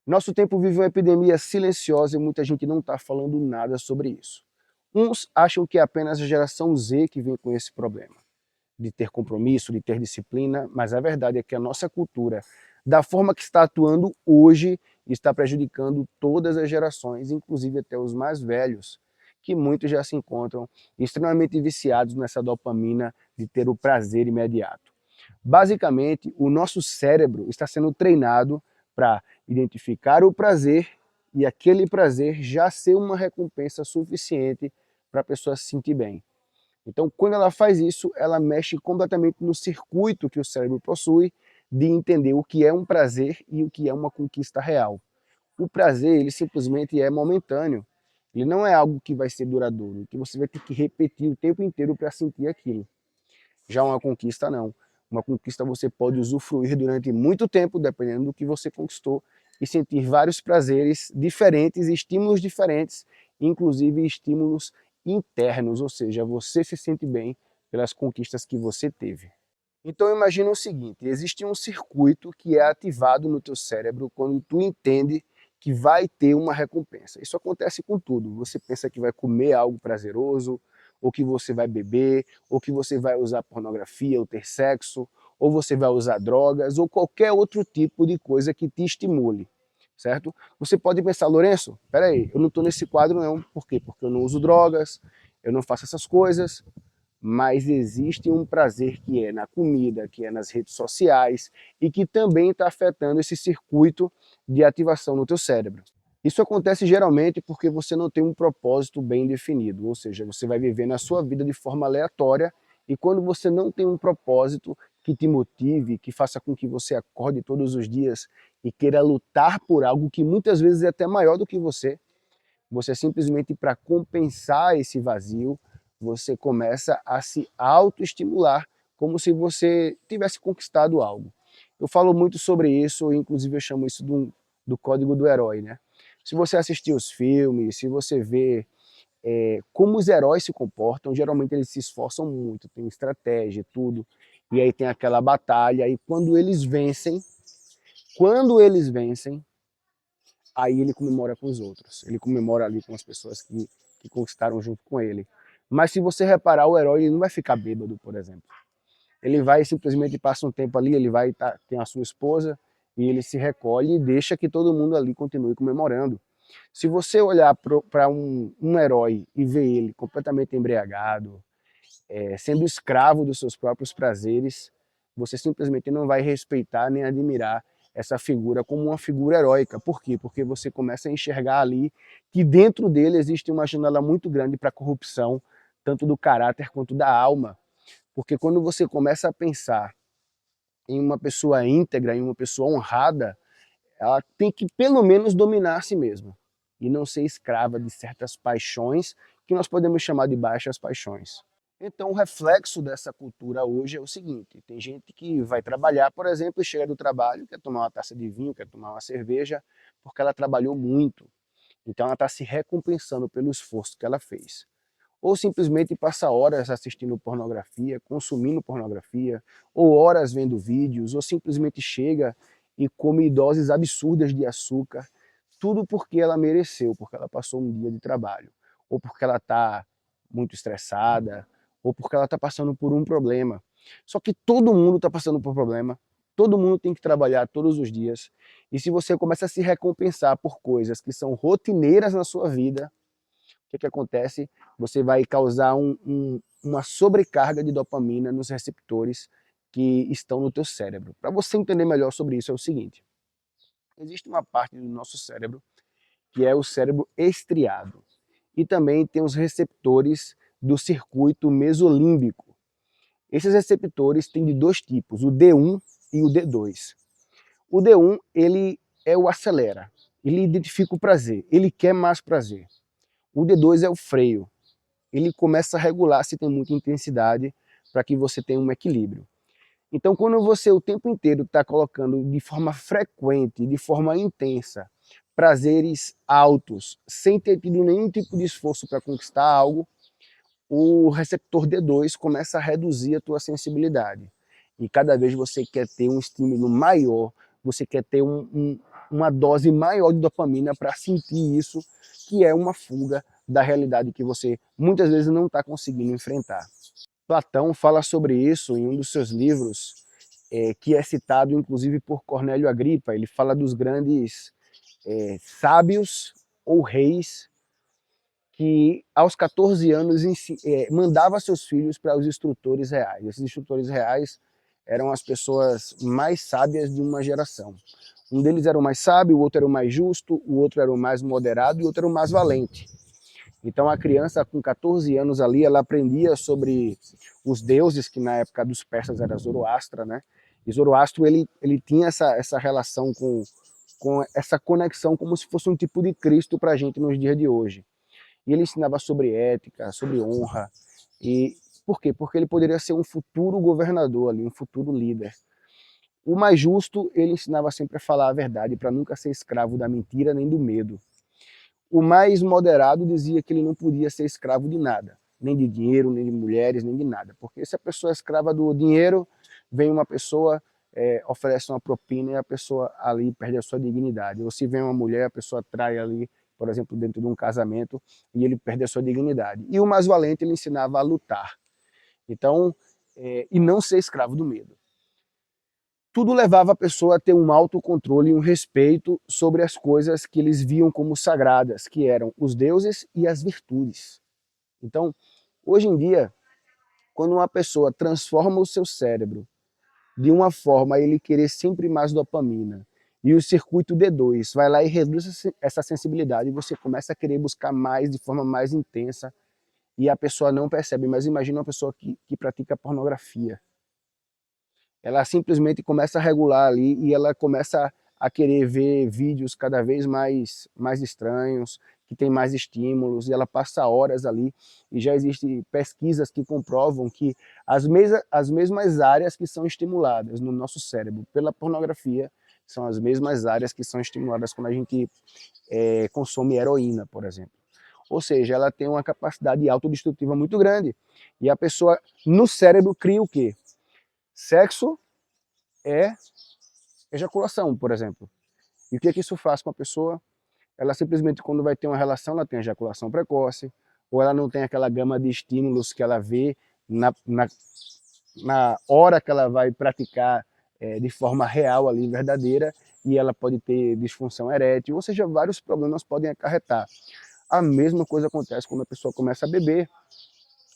Nosso tempo vive uma epidemia silenciosa e muita gente não está falando nada sobre isso. Uns acham que é apenas a geração Z que vem com esse problema, de ter compromisso, de ter disciplina, mas a verdade é que a nossa cultura, da forma que está atuando hoje, está prejudicando todas as gerações, inclusive até os mais velhos, que muitos já se encontram extremamente viciados nessa dopamina de ter o prazer imediato. Basicamente, o nosso cérebro está sendo treinado para identificar o prazer e aquele prazer já ser uma recompensa suficiente para a pessoa se sentir bem. Então, quando ela faz isso, ela mexe completamente no circuito que o cérebro possui de entender o que é um prazer e o que é uma conquista real. O prazer, ele simplesmente é momentâneo. Ele não é algo que vai ser duradouro, que você vai ter que repetir o tempo inteiro para sentir aquilo. Já uma conquista, não. Uma conquista você pode usufruir durante muito tempo, dependendo do que você conquistou, e sentir vários prazeres diferentes, estímulos diferentes, inclusive estímulos internos, ou seja, você se sente bem pelas conquistas que você teve. Então imagina o seguinte, existe um circuito que é ativado no teu cérebro quando tu entende que vai ter uma recompensa. Isso acontece com tudo. Você pensa que vai comer algo prazeroso, ou que você vai beber, ou que você vai usar pornografia ou ter sexo, ou você vai usar drogas, ou qualquer outro tipo de coisa que te estimule, certo? Você pode pensar, Lourenço, peraí, eu não estou nesse quadro não. Por quê? Porque eu não uso drogas, eu não faço essas coisas, mas existe um prazer que é na comida, que é nas redes sociais e que também está afetando esse circuito de ativação no teu cérebro. Isso acontece geralmente porque você não tem um propósito bem definido, ou seja, você vai viver na sua vida de forma aleatória e quando você não tem um propósito que te motive, que faça com que você acorde todos os dias e queira lutar por algo que muitas vezes é até maior do que você simplesmente, para compensar esse vazio, você começa a se autoestimular como se você tivesse conquistado algo. Eu falo muito sobre isso, inclusive eu chamo isso do código do herói, né? Se você assistir os filmes, se você vê como os heróis se comportam, geralmente eles se esforçam muito, tem estratégia, tudo, e aí tem aquela batalha, e quando eles vencem, aí ele comemora com os outros. Ele comemora ali com as pessoas que conquistaram junto com ele. Mas se você reparar, o herói ele não vai ficar bêbado, por exemplo. Ele vai simplesmente passa um tempo ali, ele vai tem a sua esposa e ele se recolhe e deixa que todo mundo ali continue comemorando. Se você olhar para um herói e ver ele completamente embriagado, sendo escravo dos seus próprios prazeres, você simplesmente não vai respeitar nem admirar essa figura como uma figura heróica. Por quê? Porque você começa a enxergar ali que dentro dele existe uma janela muito grande para a corrupção, tanto do caráter quanto da alma. Porque quando você começa a pensar em uma pessoa íntegra, em uma pessoa honrada, ela tem que pelo menos dominar a si mesma e não ser escrava de certas paixões que nós podemos chamar de baixas paixões. Então, o reflexo dessa cultura hoje é o seguinte: tem gente que vai trabalhar, por exemplo, e chega do trabalho, quer tomar uma taça de vinho, quer tomar uma cerveja, porque ela trabalhou muito. Então, ela está se recompensando pelo esforço que ela fez. Ou simplesmente passa horas assistindo pornografia, consumindo pornografia, ou horas vendo vídeos, ou simplesmente chega e come doses absurdas de açúcar, tudo porque ela mereceu, porque ela passou um dia de trabalho, ou porque ela está muito estressada, ou porque ela está passando por um problema. Só que todo mundo está passando por problema, todo mundo tem que trabalhar todos os dias, e se você começa a se recompensar por coisas que são rotineiras na sua vida, o que acontece? Você vai causar uma sobrecarga de dopamina nos receptores que estão no teu cérebro. Para você entender melhor sobre isso é o seguinte: existe uma parte do nosso cérebro que é o cérebro estriado e também tem os receptores do circuito mesolímbico. Esses receptores têm de dois tipos, o D1 e o D2. O D1 ele é o acelera, ele identifica o prazer, ele quer mais prazer. O D2 é o freio, ele começa a regular se tem muita intensidade para que você tenha um equilíbrio. Então, quando você o tempo inteiro está colocando de forma frequente, de forma intensa, prazeres altos, sem ter tido nenhum tipo de esforço para conquistar algo, o receptor D2 começa a reduzir a tua sensibilidade. E cada vez você quer ter um estímulo maior, você quer ter uma dose maior de dopamina para sentir isso, que é uma fuga da realidade que você muitas vezes não está conseguindo enfrentar. Platão fala sobre isso em um dos seus livros, que é citado inclusive por Cornélio Agripa. Ele fala dos grandes sábios ou reis que aos 14 anos mandava seus filhos para os instrutores reais. Esses instrutores reais eram as pessoas mais sábias de uma geração. Um deles era o mais sábio, o outro era o mais justo, o outro era o mais moderado e o outro era o mais valente. Então a criança com 14 anos ali, ela aprendia sobre os deuses, que na época dos persas era Zoroastra, né? E Zoroastro ele tinha essa relação com essa conexão como se fosse um tipo de Cristo para a gente nos dias de hoje. E ele ensinava sobre ética, sobre honra. E por quê? Porque ele poderia ser um futuro governador ali, um futuro líder. O mais justo, ele ensinava sempre a falar a verdade, para nunca ser escravo da mentira nem do medo. O mais moderado dizia que ele não podia ser escravo de nada, nem de dinheiro, nem de mulheres, nem de nada. Porque se a pessoa é escrava do dinheiro, vem uma pessoa, oferece uma propina e a pessoa ali perde a sua dignidade. Ou se vem uma mulher, a pessoa trai ali, por exemplo, dentro de um casamento, e ele perde a sua dignidade. E o mais valente, ele ensinava a lutar. Então, e não ser escravo do medo. Tudo levava a pessoa a ter um autocontrole e um respeito sobre as coisas que eles viam como sagradas, que eram os deuses e as virtudes. Então, hoje em dia, quando uma pessoa transforma o seu cérebro de uma forma a ele querer sempre mais dopamina, e o circuito D2 vai lá e reduz essa sensibilidade, e você começa a querer buscar mais de forma mais intensa, e a pessoa não percebe. Mas imagina uma pessoa que pratica pornografia. Ela simplesmente começa a regular ali e ela começa a querer ver vídeos cada vez mais estranhos, que tem mais estímulos, e ela passa horas ali, e já existem pesquisas que comprovam que as mesmas áreas que são estimuladas no nosso cérebro pela pornografia são as mesmas áreas que são estimuladas quando a gente consome heroína, por exemplo. Ou seja, ela tem uma capacidade autodestrutiva muito grande, e a pessoa no cérebro cria o quê? Sexo é ejaculação, por exemplo. E o que isso faz com a pessoa? Ela simplesmente, quando vai ter uma relação, ela tem ejaculação precoce, ou ela não tem aquela gama de estímulos que ela vê na hora que ela vai praticar de forma real ali, verdadeira, e ela pode ter disfunção erétil, ou seja, vários problemas podem acarretar. A mesma coisa acontece quando a pessoa começa a beber.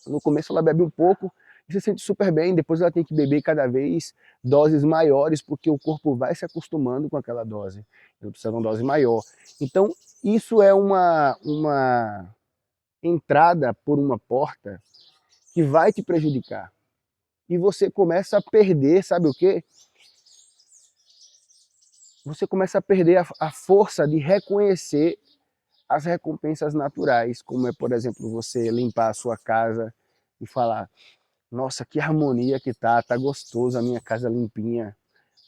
No começo ela bebe um pouco e se sente super bem, depois ela tem que beber cada vez doses maiores, porque o corpo vai se acostumando com aquela dose. Ele precisa de uma dose maior. Então, isso é uma entrada por uma porta que vai te prejudicar. E você começa a perder, sabe o quê? Você começa a perder a força de reconhecer as recompensas naturais, como é, por exemplo, você limpar a sua casa e falar: nossa, que harmonia que tá gostoso a minha casa limpinha.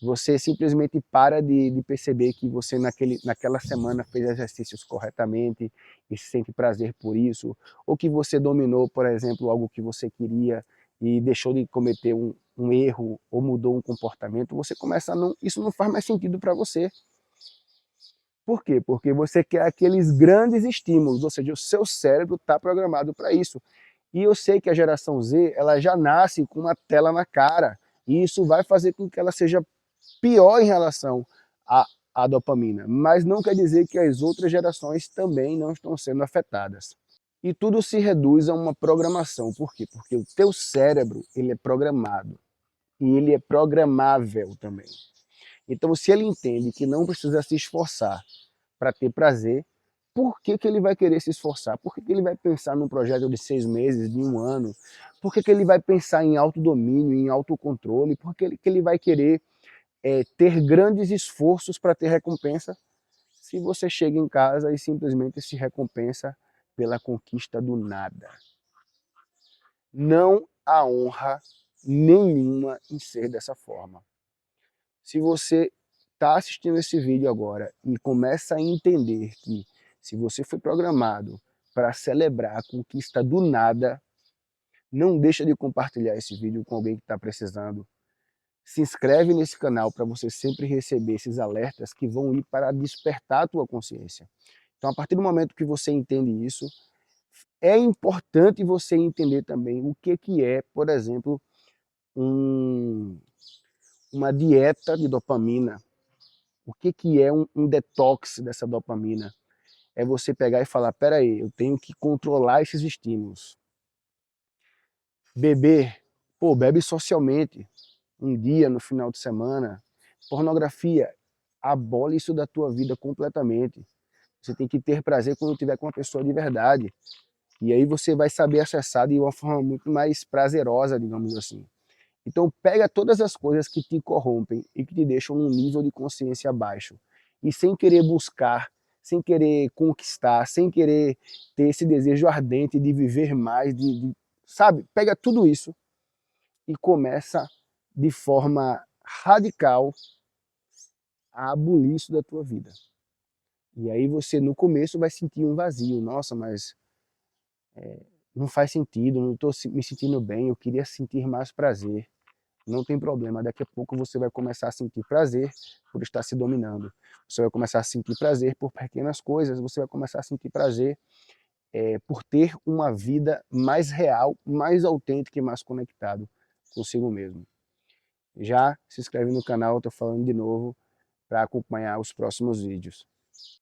Você simplesmente para de perceber que você naquela semana fez exercícios corretamente e se sente prazer por isso, ou que você dominou, por exemplo, algo que você queria e deixou de cometer um erro ou mudou um comportamento. Você começa a não, isso não faz mais sentido para você. Por quê? Porque você quer aqueles grandes estímulos, ou seja, o seu cérebro está programado para isso. E eu sei que a geração Z, ela já nasce com uma tela na cara, e isso vai fazer com que ela seja pior em relação à dopamina, mas não quer dizer que as outras gerações também não estão sendo afetadas. E tudo se reduz a uma programação. Por quê? Porque o teu cérebro, ele é programado, e ele é programável também. Então, se ele entende que não precisa se esforçar para ter prazer, por que ele vai querer se esforçar? Por que ele vai pensar num projeto de 6 meses, de 1 ano? Por que ele vai pensar em autodomínio, em autocontrole? Por que ele vai querer ter grandes esforços para ter recompensa, se você chega em casa e simplesmente se recompensa pela conquista do nada? Não há honra nenhuma em ser dessa forma. Se você está assistindo esse vídeo agora e começa a entender que se você foi programado para celebrar a conquista do nada, não deixa de compartilhar esse vídeo com alguém que está precisando. Se inscreve nesse canal para você sempre receber esses alertas que vão ir para despertar a tua consciência. Então, a partir do momento que você entende isso, é importante você entender também o que é, por exemplo, uma dieta de dopamina. O que é um detox dessa dopamina? É você pegar e falar, peraí, eu tenho que controlar esses estímulos. Beber, pô, bebe socialmente, um dia no final de semana. Pornografia, abole isso da tua vida completamente. Você tem que ter prazer quando estiver com uma pessoa de verdade. E aí você vai saber acessar de uma forma muito mais prazerosa, digamos assim. Então pega todas as coisas que te corrompem e que te deixam num nível de consciência baixo. E sem querer buscar, sem querer conquistar, sem querer ter esse desejo ardente de viver mais, sabe? Pega tudo isso e começa de forma radical a abolir isso da tua vida. E aí você no começo vai sentir um vazio. Nossa, mas não faz sentido, não estou me sentindo bem, eu queria sentir mais prazer. Não tem problema, daqui a pouco você vai começar a sentir prazer por estar se dominando. Você vai começar a sentir prazer por pequenas coisas, você vai começar a sentir prazer por ter uma vida mais real, mais autêntica e mais conectado consigo mesmo. Já se inscreve no canal, estou falando de novo, para acompanhar os próximos vídeos.